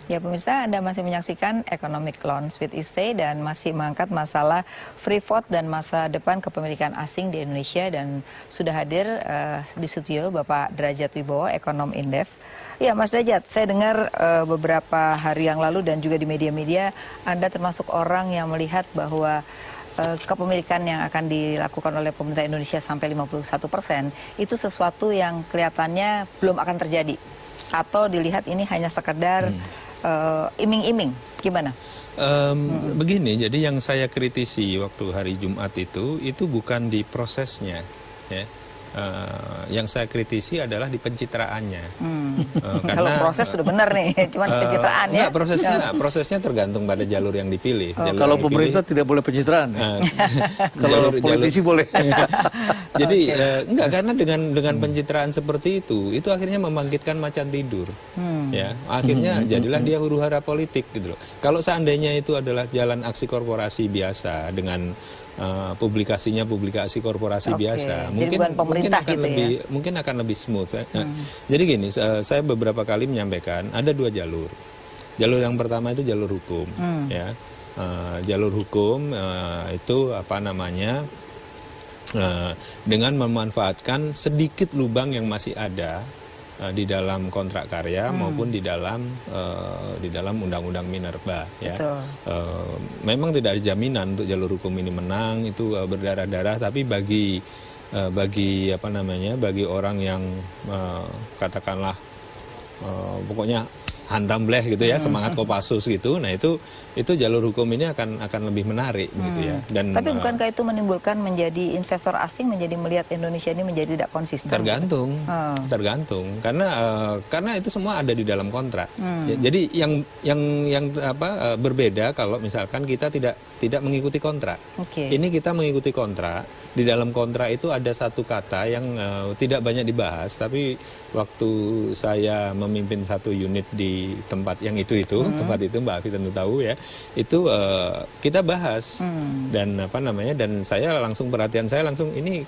Ya pemirsa, Anda masih menyaksikan Economic Lounge with Iste dan masih mengangkat masalah Freeport dan masa depan kepemilikan asing di Indonesia, dan sudah hadir di studio Bapak Derajat Wibowo, Ekonom Indef. Ya Mas Derajat, saya dengar beberapa hari yang lalu dan juga di media-media Anda termasuk orang yang melihat bahwa kepemilikan yang akan dilakukan oleh pemerintah Indonesia sampai 51% itu sesuatu yang kelihatannya belum akan terjadi. Atau dilihat ini hanya sekedar iming-iming, gimana? Begini, jadi yang saya kritisi waktu hari Jumat itu bukan di prosesnya, ya. Yang saya kritisi adalah di pencitraannya. Karena, kalau proses sudah benar nih, cuman pencitraan ya. Prosesnya tergantung pada jalur yang dipilih. Kalau pemerintah tidak boleh pencitraan. Kalau politisi boleh. Jadi enggak, karena dengan pencitraan seperti itu akhirnya membangkitkan macan tidur. Ya, akhirnya jadilah dia huru-hara politik gitu loh. Kalau seandainya itu adalah jalan aksi korporasi biasa dengan publikasi korporasi biasa, mungkin akan lebih smooth. Jadi gini, saya beberapa kali menyampaikan ada dua jalur. Jalur yang pertama itu jalur hukum, ya. Jalur hukum itu apa namanya? Dengan memanfaatkan sedikit lubang yang masih ada di dalam kontrak karya maupun di dalam undang-undang minerba, ya. Memang tidak ada jaminan untuk jalur hukum ini menang, itu berdarah-darah, tapi bagi apa namanya, bagi orang yang katakanlah pokoknya hantam bleh gitu ya, semangat Kopassus gitu. Nah itu jalur hukum ini akan lebih menarik gitu ya. Dan tapi bukankah itu menimbulkan menjadi investor asing menjadi melihat Indonesia ini menjadi tidak konsisten? Tergantung, tergantung karena itu semua ada di dalam kontrak. Jadi yang berbeda kalau misalkan kita tidak mengikuti kontrak. Ini kita mengikuti kontrak. Di dalam kontrak itu ada satu kata yang tidak banyak dibahas, tapi waktu saya memimpin satu unit di tempat yang tempat itu Mbak Afi tentu tahu ya, itu kita bahas dan apa namanya, dan saya langsung ini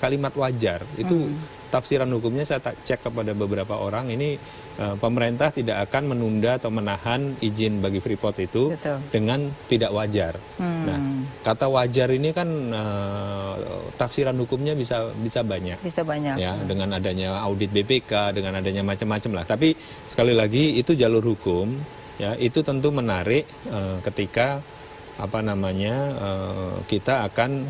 kalimat wajar itu tafsiran hukumnya saya cek kepada beberapa orang, ini pemerintah tidak akan menunda atau menahan izin bagi Freeport itu dengan tidak wajar. Nah, kata wajar ini kan tafsiran hukumnya bisa banyak. Ya, dengan adanya audit BPK, dengan adanya macam-macam lah. Tapi sekali lagi itu jalur hukum, ya, itu tentu menarik ketika apa namanya kita akan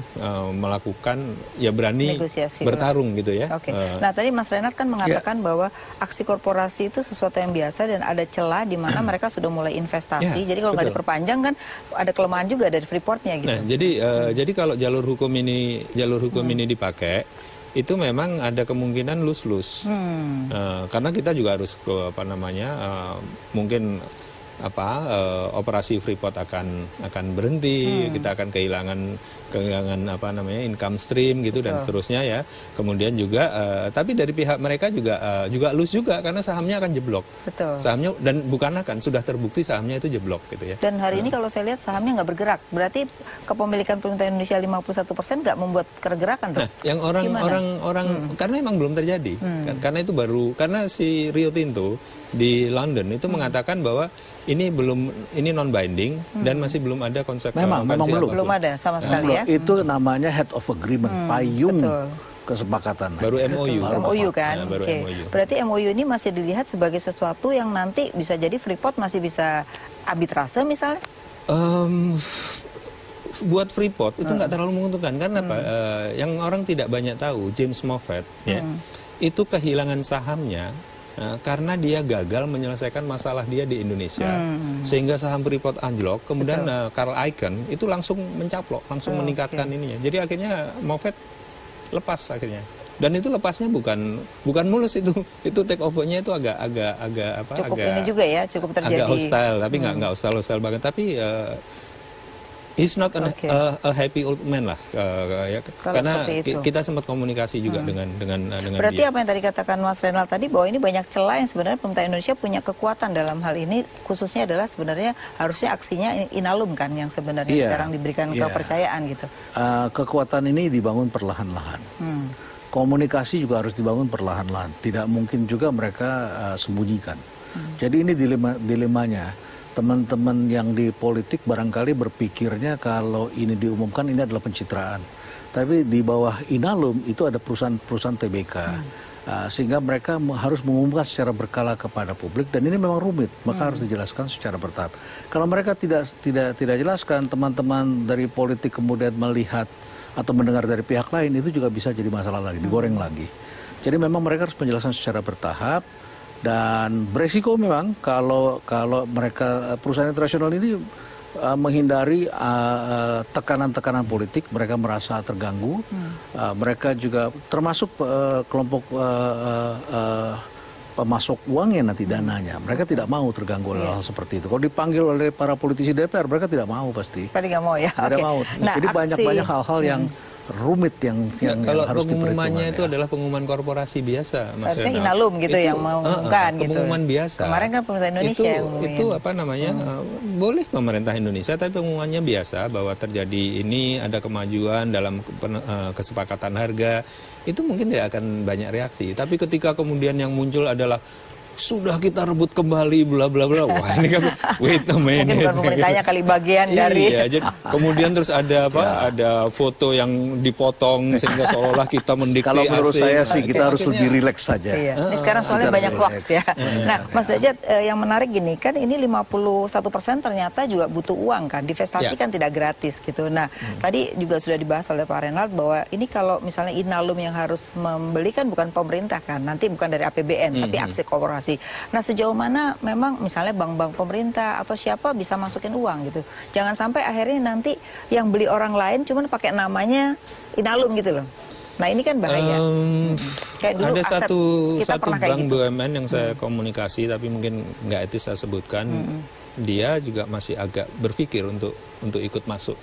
melakukan, ya, berani negosiasi, bertarung gitu ya. Nah tadi Mas Renat kan mengatakan bahwa aksi korporasi itu sesuatu yang biasa dan ada celah di mana mereka sudah mulai investasi. Jadi kalau nggak diperpanjang kan ada kelemahan juga dari Freeportnya gitu. Nah jadi kalau jalur hukum ini dipakai, itu memang ada kemungkinan lose-lose. Karena kita juga harus mungkin operasi Freeport akan berhenti, kita akan kehilangan apa namanya income stream gitu dan seterusnya ya. Kemudian juga tapi dari pihak mereka juga lose juga karena sahamnya akan jeblok. Sahamnya, dan sudah terbukti sahamnya itu jeblok gitu ya. Dan hari ini kalau saya lihat sahamnya nggak bergerak. Berarti kepemilikan pemerintah Indonesia 51% nggak membuat pergerakan dong. Nah, yang orang karena emang belum terjadi. Karena itu karena si Rio Tinto di London itu mengatakan bahwa ini non binding dan masih belum ada konsekuensi. Memang belum ada sama sekali ya. Itu namanya head of agreement, payung kesepakatan. Baru MOU kan. MOU. Berarti MOU ini masih dilihat sebagai sesuatu yang nanti bisa jadi Freeport masih bisa arbitrase misalnya? Buat Freeport itu nggak terlalu menguntungkan karena apa? Yang orang tidak banyak tahu, James Moffett ya, itu kehilangan sahamnya karena dia gagal menyelesaikan masalah dia di Indonesia, sehingga saham Freeport anjlok. Kemudian Carl Icahn itu langsung mencaplok, langsung meningkatkan ininya. Jadi akhirnya Moffett lepas akhirnya. Dan itu lepasnya bukan mulus, itu take over-nya itu agak ini juga ya, cukup terjadi. Agak hostile, tapi nggak hostile banget. Tapi he's not a happy old man lah, karena kita sempat komunikasi juga dengan Berarti dia. Apa yang tadi katakan Mas Renal tadi, bahwa ini banyak celah yang sebenarnya pemerintah Indonesia punya kekuatan dalam hal ini, khususnya adalah sebenarnya harusnya aksinya inalum kan, yang sebenarnya sekarang diberikan kepercayaan gitu. Kekuatan ini dibangun perlahan-lahan. Komunikasi juga harus dibangun perlahan-lahan. Tidak mungkin juga mereka sembunyikan. Jadi ini dilemanya. Teman-teman yang di politik barangkali berpikirnya kalau ini diumumkan ini adalah pencitraan. Tapi di bawah Inalum itu ada perusahaan TBK. Sehingga mereka harus mengumumkan secara berkala kepada publik dan ini memang rumit, maka harus dijelaskan secara bertahap. Kalau mereka tidak jelaskan, teman-teman dari politik kemudian melihat atau mendengar dari pihak lain, itu juga bisa jadi masalah lagi, digoreng lagi. Jadi memang mereka harus penjelasan secara bertahap dan beresiko memang kalau mereka perusahaan internasional ini menghindari tekanan-tekanan politik, mereka merasa terganggu. Mereka juga termasuk kelompok pemasok uangnya nanti dananya. Mereka tidak mau terganggu oleh hal seperti itu. Kalau dipanggil oleh para politisi DPR, mereka tidak mau pasti. Tadi nggak mau ya? Tidak mau. Nah, jadi banyak hal-hal yang rumit yang kalau harus pengumumannya itu adalah pengumuman korporasi biasa, Mas harusnya Inalum gitu yang mengumumkan gitu. Pengumuman biasa. Kemarin kan pemerintah Indonesia yang itu apa namanya boleh pemerintah Indonesia, tapi pengumumannya biasa bahwa terjadi ini ada kemajuan dalam kesepakatan harga, itu mungkin tidak akan banyak reaksi. Tapi ketika kemudian yang muncul adalah sudah kita rebut kembali bla bla bla, wah ini kan wait a minute. Mungkin bukan pemerintahnya kali bagian dari. Iya, jadi kemudian terus ada apa? Ada foto yang dipotong sehingga seolah-olah kita mendikte. Kalau menurut saya sih kita harus lebih rileks saja. Iya. Ini sekarang soalnya banyak hoax ya. Nah, Mas Derajat, yang menarik gini kan ini 51% ternyata juga butuh uang kan. Divestasi kan tidak gratis gitu. Nah, tadi juga sudah dibahas oleh Pak Renald bahwa ini kalau misalnya Inalum yang harus membeli kan bukan pemerintah kan. Nanti bukan dari APBN tapi aksi korporasi. Nah, sejauh mana memang misalnya bank-bank pemerintah atau siapa bisa masukin uang gitu. Jangan sampai akhirnya nanti yang beli orang lain cuman pakai namanya Inalum gitu loh. Nah, ini kan bahaya. Kayak dulu ada satu bank gitu. BUMN yang saya komunikasi tapi mungkin nggak etis saya sebutkan. Dia juga masih agak berpikir untuk ikut masuk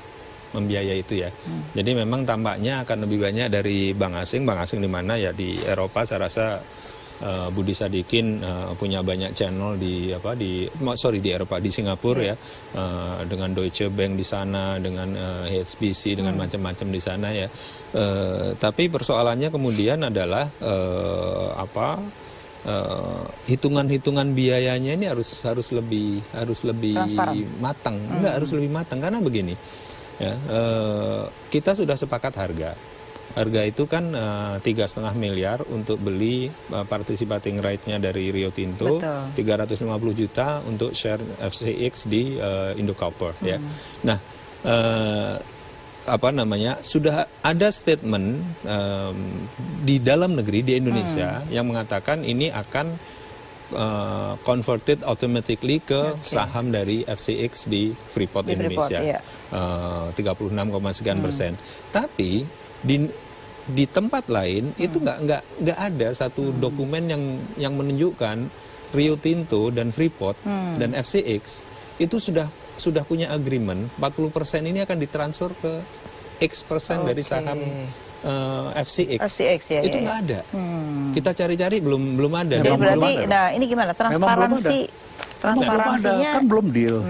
membiayai itu ya. Jadi memang tampaknya akan lebih banyak dari bank asing di mana ya di Eropa saya rasa Budi Sadikin punya banyak channel di Eropa, di Singapura ya, dengan Deutsche Bank di sana, dengan HSBC, dengan macam-macam di sana ya. Tapi persoalannya kemudian adalah hitungan-hitungan biayanya ini harus lebih matang, harus lebih matang karena begini ya, kita sudah sepakat harga itu kan 3,5 miliar untuk beli participating right-nya dari Rio Tinto, 350 juta untuk share FCX di Indocopper ya. Nah, sudah ada statement di dalam negeri di Indonesia yang mengatakan ini akan converted automatically ke saham dari FCX di Freeport Indonesia, 36, sekian persen. Tapi di tempat lain itu nggak ada satu dokumen yang menunjukkan Rio Tinto dan Freeport dan FCX itu sudah punya agreement 40% ini akan ditransfer ke X% dari saham FCX ya, itu nggak ada. Kita cari-cari belum ada. Jadi berarti, nah ini gimana transparansinya kan belum deal.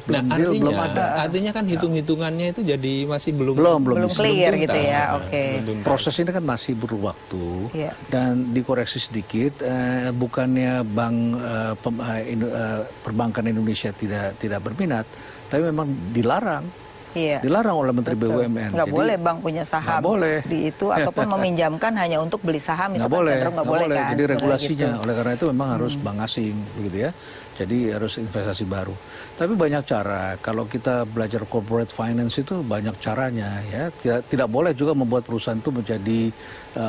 Artinya kan hitung-hitungannya itu jadi masih belum clear gitu ya. Proses ini kan masih butuh waktu dan dikoreksi sedikit. Bukannya perbankan Indonesia tidak berminat, tapi memang dilarang. Dilarang oleh Menteri BUMN. Nggak boleh bank punya saham di itu ataupun meminjamkan hanya untuk beli saham itu nggak boleh kan. Jadi regulasinya oleh karena itu memang harus bank asing begitu ya. Jadi harus investasi baru. Tapi banyak cara. Kalau kita belajar corporate finance itu banyak caranya ya. Tidak boleh juga membuat perusahaan itu menjadi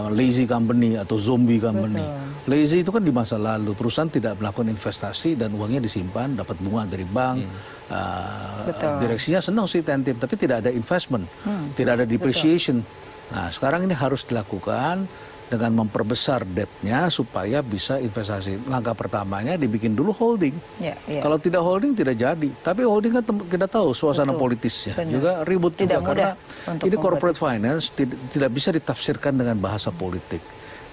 lazy company atau zombie company. Lazy itu kan di masa lalu. Perusahaan tidak melakukan investasi dan uangnya disimpan, dapat bunga dari bank. Direksinya senang sih tentim, tapi tidak ada investment, tidak ada depreciation. Nah, sekarang ini harus dilakukan dengan memperbesar debt-nya supaya bisa investasi. Langkah pertamanya dibikin dulu holding. Kalau tidak holding tidak jadi. Tapi holding kan kita tahu suasana politisnya juga ribut tidak juga karena ini corporate finance tidak bisa ditafsirkan dengan bahasa politik.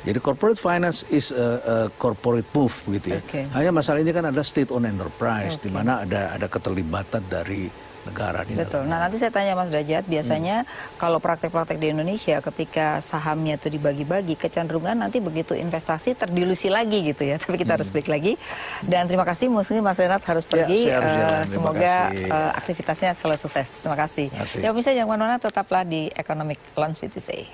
Jadi corporate finance is a corporate move begitu ya. Hanya masalah ini kan ada state owned enterprise di mana ada keterlibatan dari negara. Betul. Nah, nanti saya tanya Mas Derajat, biasanya kalau praktek-praktek di Indonesia ketika sahamnya itu dibagi-bagi, kecenderungan nanti begitu investasi terdilusi lagi gitu ya. Tapi kita harus break lagi. Dan terima kasih, mungkin Mas Renat harus pergi. Semoga aktivitasnya selalu sukses. Terima kasih. Ya, pemirsa jangan kemana-mana, tetaplah di Economic Launch with ISE.